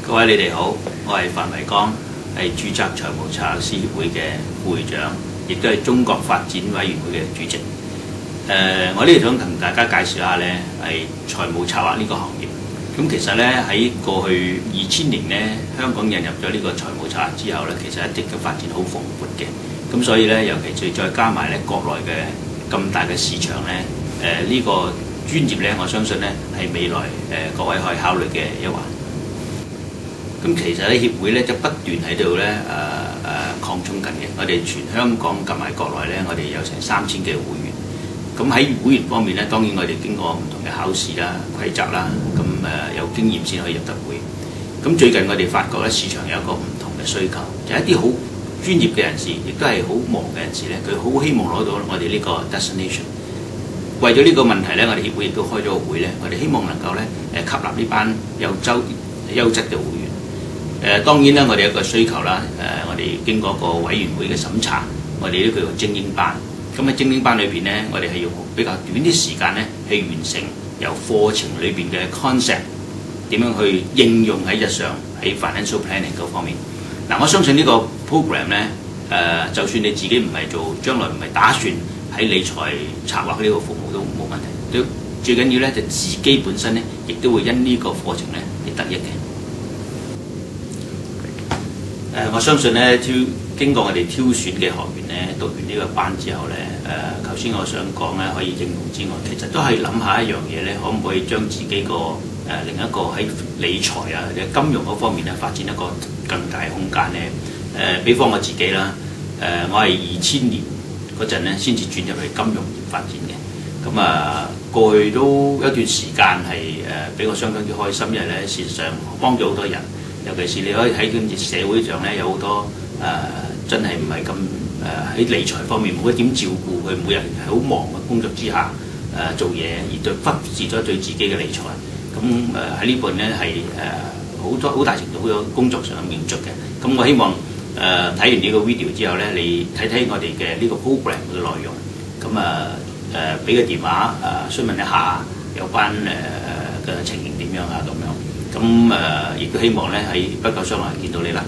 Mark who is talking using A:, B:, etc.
A: 各位你哋好，我係范維剛，係註冊財務策劃師協會嘅副會長，亦都係中國發展委員會嘅主席。我呢度想同大家介紹下咧，係財務策劃呢個行業。咁其實咧喺過去2000年咧，香港引入咗呢個財務策劃之後咧，其實一直嘅發展好蓬勃嘅。咁所以咧，尤其再加埋咧國內嘅咁大嘅市場咧，呢個專業咧，我相信咧係未來各位可以考慮嘅一環。咁其實咧協會咧就不斷喺度咧擴充緊嘅。我哋全香港及埋國內咧，我哋有成3000嘅會員。咁喺會員方面咧，當然我哋經過唔同嘅考試啦、規則啦，咁有經驗先可以入得會。咁最近我哋發覺咧，市場有一個唔同嘅需求，就係一啲好專業嘅人士，亦都係好忙嘅人士咧，佢好希望攞到我哋呢個 destination。為咗呢個問題咧，我哋協會亦都開咗個會咧，我哋希望能夠咧吸納呢班優質嘅會員。當然啦，我哋有個需求啦。我哋經過個委員會嘅審查，我哋都叫做精英班。咁喺精英班裏邊咧，我哋係用比較短啲時間咧，去完成由課程裏邊嘅 concept 點樣去應用喺日常喺 financial planning 嗰方面。嗱，我相信呢個 program 咧，就算你自己唔係做，將來唔係打算喺理財策劃呢個服務都冇問題。最緊要咧就自己本身咧，亦都會因呢個課程咧而得益嘅。我相信咧，經過我哋挑選嘅學員咧，讀完呢個班之後咧，頭先我想講咧，可以應用之外，其實都係諗下一樣嘢咧，可唔可以將自己個另一個喺理財啊、金融嗰方面咧，發展一個更大嘅空間咧？比方我自己啦，我係2000年嗰陣咧，先至轉入去金融業發展嘅。咁過去都一段時間係俾我相當之開心，因為咧事實上幫咗好多人。尤其是你可以喺社會上咧有好多真係唔係咁喺理財方面冇一點照顧佢，每日係好忙嘅工作之下做嘢，而對忽視咗對自己嘅理財。咁喺呢邊咧係好大程度好有工作上嘅滿足嘅。咁我希望睇完呢個 video 之後咧，你睇睇我哋嘅呢個 program 嘅內容，咁俾個電話詢問一下有關嘅情形點樣啊咁樣。咁亦都希望咧喺不久將來見到你啦。